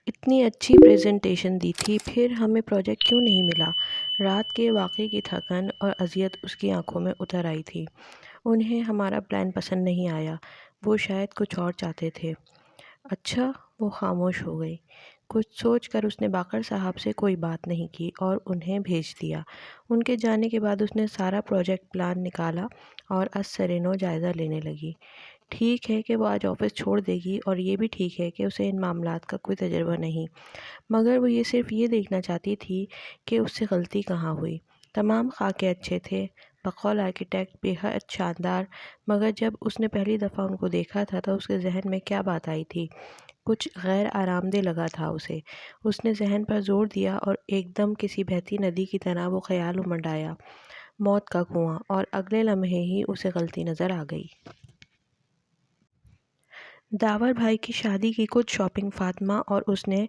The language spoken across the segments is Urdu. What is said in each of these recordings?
اتنی اچھی پریزنٹیشن دی تھی، پھر ہمیں پروجیکٹ کیوں نہیں ملا؟ رات کے واقعے کی تھکن اور اذیت اس کی آنکھوں میں اتر آئی تھی۔ انہیں ہمارا پلان پسند نہیں آیا، وہ شاید کچھ اور چاہتے تھے۔ اچھا، وہ خاموش ہو گئی۔ کچھ سوچ کر اس نے باقر صاحب سے کوئی بات نہیں کی اور انہیں بھیج دیا۔ ان کے جانے کے بعد اس نے سارا پروجیکٹ پلان نکالا اور از سرنو جائزہ لینے لگی۔ ٹھیک ہے کہ وہ آج آفس چھوڑ دے گی، اور یہ بھی ٹھیک ہے کہ اسے ان معاملات کا کوئی تجربہ نہیں، مگر وہ صرف یہ دیکھنا چاہتی تھی کہ اس سے غلطی کہاں ہوئی۔ تمام خاکے اچھے تھے، بقول آرکیٹیکٹ بے حد شاندار، مگر جب اس نے پہلی دفعہ ان کو دیکھا تھا تو اس کے ذہن میں کیا بات آئی تھی؟ کچھ غیر آرام دہ لگا تھا اسے۔ اس نے ذہن پر زور دیا اور ایک دم کسی بہتی ندی کی طرح وہ خیال امنڈ آیا، موت کا کنواں، اور اگلے لمحے ہی اسے غلطی نظر آ گئی۔ داور بھائی کی شادی کی کچھ شاپنگ فاطمہ اور اس نے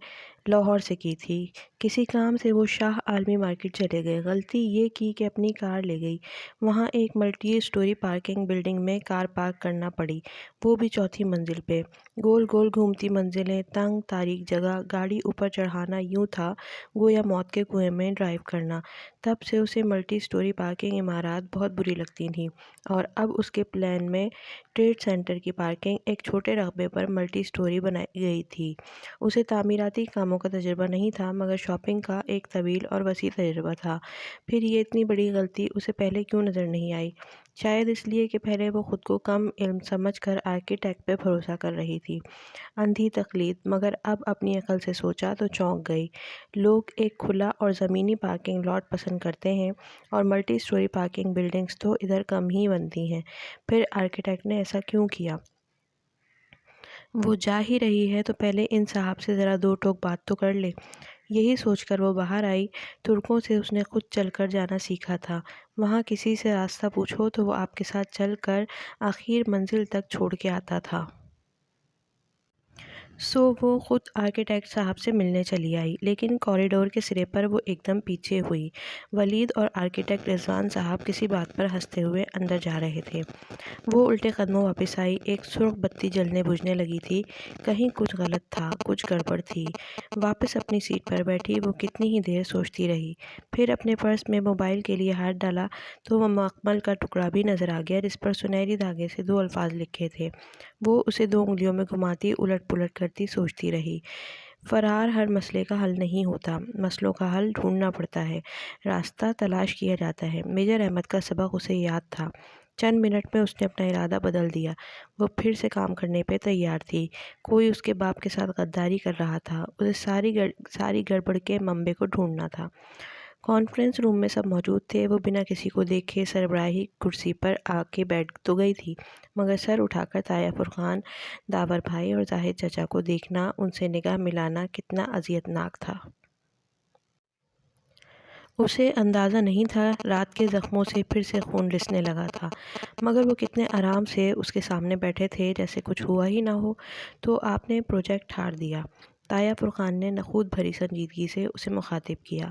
لاہور سے کی تھی۔ کسی کام سے وہ شاہ عالمی مارکیٹ چلے گئے۔ غلطی یہ کی کہ اپنی کار لے گئی۔ وہاں ایک ملٹی اسٹوری پارکنگ بلڈنگ میں کار پارک کرنا پڑی، وہ بھی چوتھی منزل پہ۔ گول گول گھومتی منزلیں، تنگ تاریک جگہ، گاڑی اوپر چڑھانا یوں تھا گویا موت کے کنویں میں ڈرائیو کرنا۔ تب سے اسے ملٹی اسٹوری پارکنگ عمارات بہت بری لگتی تھیں، اور اب اس کے پلان میں ٹریڈ سینٹر کی پارکنگ ایک چھوٹے رقبے پر ملٹی اسٹوری بنائی گئی تھی۔ اسے تعمیراتی کاموں کا تجربہ نہیں تھا، مگر شاپنگ کا ایک طویل اور وسیع تجربہ تھا۔ پھر یہ اتنی بڑی غلطی اسے پہلے کیوں نظر نہیں آئی؟ شاید اس لیے کہ پہلے وہ خود کو کم علم سمجھ کر آرکیٹیکٹ پہ بھروسہ کر رہی تھی۔ اندھی تقلید، مگر اب اپنی عقل سے سوچا تو چونک گئی۔ لوگ ایک کھلا اور زمینی پارکنگ لاٹ پسند کرتے ہیں، اور ملٹی اسٹوری پارکنگ بلڈنگز تو ادھر کم ہی بنتی ہیں۔ پھر آرکیٹیکٹ نے ایسا کیوں کیا؟ وہ جا ہی رہی ہے تو پہلے ان صاحب سے ذرا دو ٹوک بات تو کر لے۔ یہی سوچ کر وہ باہر آئی۔ ترکوں سے اس نے خود چل کر جانا سیکھا تھا۔ وہاں کسی سے راستہ پوچھو تو وہ آپ کے ساتھ چل کر آخر منزل تک چھوڑ کے آتا تھا۔ سو وہ خود آرکیٹیکٹ صاحب سے ملنے چلی آئی، لیکن کوریڈور کے سرے پر وہ ایک دم پیچھے ہوئی۔ ولید اور آرکیٹیکٹ رضوان صاحب کسی بات پر ہنستے ہوئے اندر جا رہے تھے۔ وہ الٹے قدموں واپس آئی۔ ایک سرخ بتی جلنے بجھنے لگی تھی۔ کہیں کچھ غلط تھا، کچھ گڑبڑ تھی۔ واپس اپنی سیٹ پر بیٹھی وہ کتنی ہی دیر سوچتی رہی۔ پھر اپنے پرس میں موبائل کے لیے ہاتھ ڈالا تو وہ مخمل کا ٹکڑا بھی نظر آ گیا، جس پر سنہری دھاگے سے دو الفاظ لکھے تھے۔ وہ اسے دو انگلیوں میں گھماتی، الٹ پلٹ کرتی سوچتی رہی۔ فرار ہر مسئلے کا حل نہیں ہوتا، مسئلوں کا حل ڈھونڈنا پڑتا ہے، راستہ تلاش کیا جاتا ہے۔ میجر احمد کا سبق اسے یاد تھا۔ چند منٹ میں اس نے اپنا ارادہ بدل دیا۔ وہ پھر سے کام کرنے پہ تیار تھی۔ کوئی اس کے باپ کے ساتھ غداری کر رہا تھا، اسے ساری گڑبڑ کے منبع کو ڈھونڈنا تھا۔ کانفرنس روم میں سب موجود تھے۔ وہ بنا کسی کو دیکھے سربراہی کرسی پر آ کے بیٹھ تو گئی تھی، مگر سر اٹھا کر طاہر فرقان، داور بھائی اور زاہد چچا کو دیکھنا، ان سے نگاہ ملانا کتنا اذیت ناک تھا۔ اسے اندازہ نہیں تھا رات کے زخموں سے پھر سے خون رسنے لگا تھا، مگر وہ کتنے آرام سے اس کے سامنے بیٹھے تھے جیسے کچھ ہوا ہی نہ ہو۔ تو آپ نے پروجیکٹ ہار دیا؟ طاہر فرقان نے نخوت بھری سنجیدگی سے اسے مخاطب کیا۔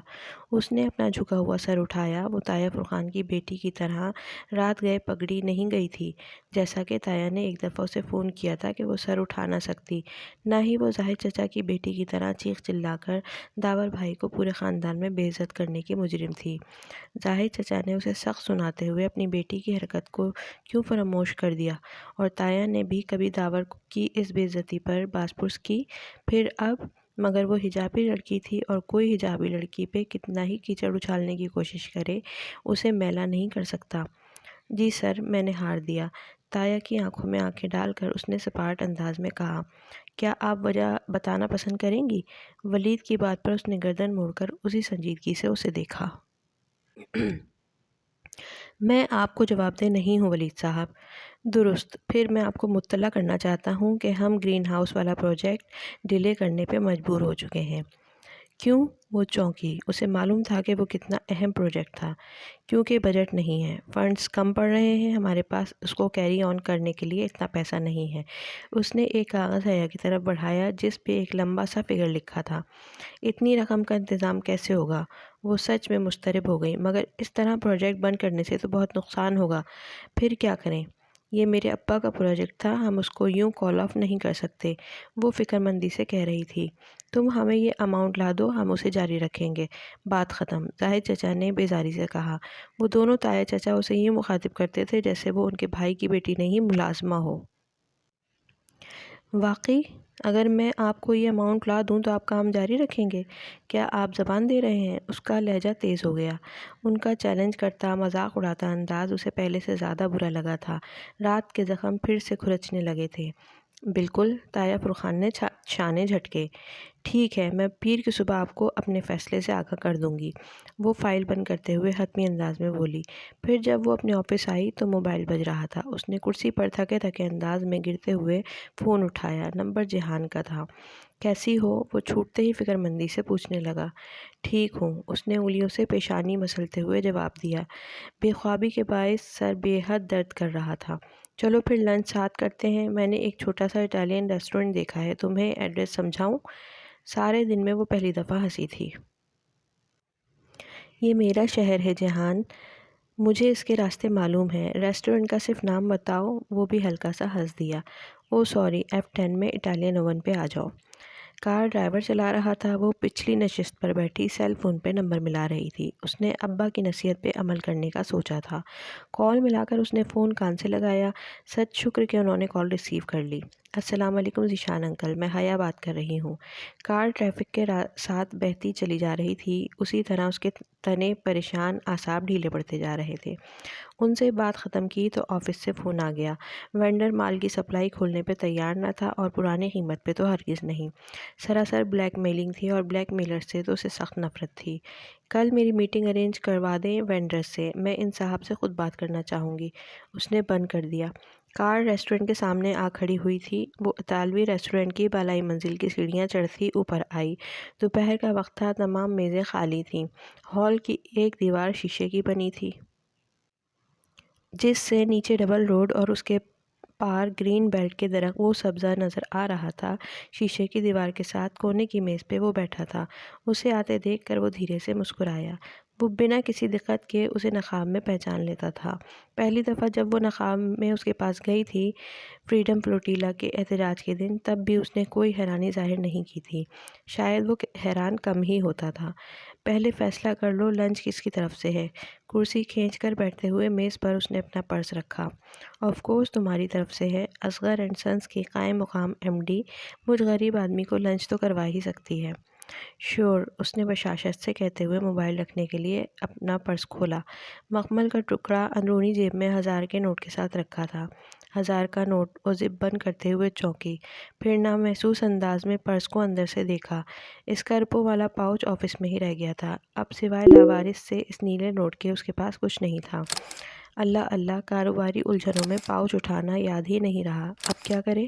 اس نے اپنا جھکا ہوا سر اٹھایا۔ وہ طاہر فرقان کی بیٹی کی طرح رات گئے پگڑی نہیں گئی تھی، جیسا کہ طاہر نے ایک دفعہ اسے فون کیا تھا کہ وہ سر اٹھا نہ سکتی۔ نہ ہی وہ زاہد چچا کی بیٹی کی طرح چیخ چلا کر داور بھائی کو پورے خاندان میں بے عزت کرنے کی مجرم تھی۔ زاہد چچا نے اسے سخت سناتے ہوئے اپنی بیٹی کی حرکت کو کیوں فراموش کر دیا، اور طاہر نے بھی کبھی داور کی اس بے عزتی پر باز پرس کی؟ پھر اب مگر وہ حجابی لڑکی تھی، اور کوئی حجابی لڑکی پہ کتنا ہی کیچڑ اچھالنے کی کوشش کرے اسے میلا نہیں کر سکتا۔ جی سر، میں نے ہار دیا، طاہر کی آنکھوں میں آنکھیں ڈال کر اس نے سپاٹ انداز میں کہا۔ کیا آپ وجہ بتانا پسند کریں گی؟ ولید کی بات پر اس نے گردن موڑ کر اسی سنجیدگی سے اسے دیکھا۔ میں آپ کو جواب دہ نہیں ہوں ولید صاحب۔ درست، پھر میں آپ کو مطلع کرنا چاہتا ہوں کہ ہم گرین ہاؤس والا پروجیکٹ ڈیلے کرنے پہ مجبور ہو چکے ہیں۔ کیوں؟ وہ چونکی۔ اسے معلوم تھا کہ وہ کتنا اہم پروجیکٹ تھا۔ کیونکہ بجٹ نہیں ہے، فنڈز کم پڑ رہے ہیں، ہمارے پاس اس کو کیری آن کرنے کے لیے اتنا پیسہ نہیں ہے۔ اس نے ایک کاغذ حیا کی طرف بڑھایا جس پہ ایک لمبا سا فگر لکھا تھا۔ اتنی رقم کا انتظام کیسے ہوگا؟ وہ سچ میں مضطرب ہو گئی۔ مگر اس طرح پروجیکٹ بند کرنے سے تو بہت نقصان ہوگا۔ پھر کیا کریں؟ یہ میرے ابا کا پروجیکٹ تھا، ہم اس کو یوں کال آف نہیں کر سکتے، وہ فکر مندی سے کہہ رہی تھی۔ تم ہمیں یہ اماؤنٹ لا دو، ہم اسے جاری رکھیں گے۔ بات ختم، زاہد چچا نے بیزاری سے کہا۔ وہ دونوں تایا چچا اسے یوں مخاطب کرتے تھے جیسے وہ ان کے بھائی کی بیٹی نہیں، ملازمہ ہو۔ واقعی؟ اگر میں آپ کو یہ اماؤنٹ لا دوں تو آپ کام جاری رکھیں گے؟ کیا آپ زبان دے رہے ہیں؟ اس کا لہجہ تیز ہو گیا۔ ان کا چیلنج کرتا، مذاق اڑاتا انداز اسے پہلے سے زیادہ برا لگا تھا۔ رات کے زخم پھر سے کھرچنے لگے تھے۔ بالکل، تایا فرخان نے شانے جھٹکے۔ ٹھیک ہے، میں پیر کی صبح آپ کو اپنے فیصلے سے آگاہ کر دوں گی، وہ فائل بند کرتے ہوئے حتمی انداز میں بولی۔ پھر جب وہ اپنے آفس آئی تو موبائل بج رہا تھا۔ اس نے کرسی پر تھکے تھکے انداز میں گرتے ہوئے فون اٹھایا۔ نمبر جہان کا تھا۔ کیسی ہو؟ وہ چھوٹتے ہی فکر مندی سے پوچھنے لگا۔ ٹھیک ہوں، اس نے انگلیوں سے پیشانی مسلتے ہوئے جواب دیا۔ بے خوابی کے باعث سر بے حد درد کر رہا تھا۔ چلو پھر لنچ ساتھ کرتے ہیں، میں نے ایک چھوٹا سا اٹالین ریسٹورنٹ دیکھا ہے، تمہیں ایڈریس سمجھاؤں؟ سارے دن میں وہ پہلی دفعہ ہنسی تھی۔ یہ میرا شہر ہے جہان، مجھے اس کے راستے معلوم ہیں، ریسٹورنٹ کا صرف نام بتاؤ۔ وہ بھی ہلکا سا ہنس دیا۔ او سوری، F10 میں اٹالین اوون پہ آ جاؤ۔ کار ڈرائیور چلا رہا تھا، وہ پچھلی نشست پر بیٹھی سیل فون پہ نمبر ملا رہی تھی۔ اس نے ابا کی نصیحت پہ عمل کرنے کا سوچا تھا۔ کال ملا کر اس نے فون کان سے لگایا۔ سچ شکر کہ انہوں نے کال ریسیو کر لی۔ السلام علیکم ذیشان انکل، میں حیا بات کر رہی ہوں۔ کار ٹریفک کے ساتھ بہتی چلی جا رہی تھی، اسی طرح اس کے تنے پریشان، اعصاب ڈھیلے پڑتے جا رہے تھے۔ ان سے بات ختم کی تو آفس سے فون آ گیا۔ وینڈر مال کی سپلائی کھولنے پہ تیار نہ تھا اور پرانی قیمت پہ تو ہرگز نہیں۔ سراسر بلیک میلنگ تھی اور بلیک میلر سے تو اسے سخت نفرت تھی۔ کل میری میٹنگ ارینج کروا دیں وینڈر سے، میں ان صاحب سے خود بات کرنا چاہوں گی۔ اس نے بند کر دیا۔ کار ریسٹورنٹ کے سامنے آ کھڑی ہوئی تھی۔ وہ اطالوی ریسٹورنٹ کی بالائی منزل کی سیڑھیاں چڑھتی اوپر آئی۔ دوپہر کا وقت تھا، تمام میزیں خالی تھیں۔ ہال کی ایک دیوار شیشے کی بنی تھی، جس سے نیچے ڈبل روڈ اور اس کے پار گرین بیلٹ کے درخت وہ سبزہ نظر آ رہا تھا۔ شیشے کی دیوار کے ساتھ کونے کی میز پہ وہ بیٹھا تھا۔ اسے آتے دیکھ کر وہ دھیرے سے مسکرایا۔ وہ بنا کسی دقت کے اسے نقاب میں پہچان لیتا تھا۔ پہلی دفعہ جب وہ نقاب میں اس کے پاس گئی تھی، فریڈم فلوٹیلا کے احتجاج کے دن، تب بھی اس نے کوئی حیرانی ظاہر نہیں کی تھی۔ شاید وہ حیران کم ہی ہوتا تھا۔ پہلے فیصلہ کر لو لنچ کس کی طرف سے ہے؟ کرسی کھینچ کر بیٹھتے ہوئے میز پر اس نے اپنا پرس رکھا۔ آف کورس تمہاری طرف سے ہے، اصغر اینڈ سنس کی قائم مقام ایم ڈی مجھ غریب آدمی کو لنچ تو کروا ہی سکتی ہے۔ شور، اس نے بشاشت سے کہتے ہوئے موبائل رکھنے کے لیے اپنا پرس کھولا۔ مخمل کا ٹکڑا اندرونی جیب میں 1000 کے نوٹ کے ساتھ رکھا تھا۔ 1000 کا نوٹ، وہ زپ بند کرتے ہوئے چونکی، پھر نامحسوس انداز میں پرس کو اندر سے دیکھا۔ اسکرپو والا پاؤچ آفس میں ہی رہ گیا تھا۔ اب سوائے لاوارث سے اس نیلے نوٹ کے اس کے پاس کچھ نہیں تھا۔ اللہ اللہ، کاروباری الجھنوں میں پاؤچ اٹھانا یاد ہی نہیں رہا، اب کیا کرے؟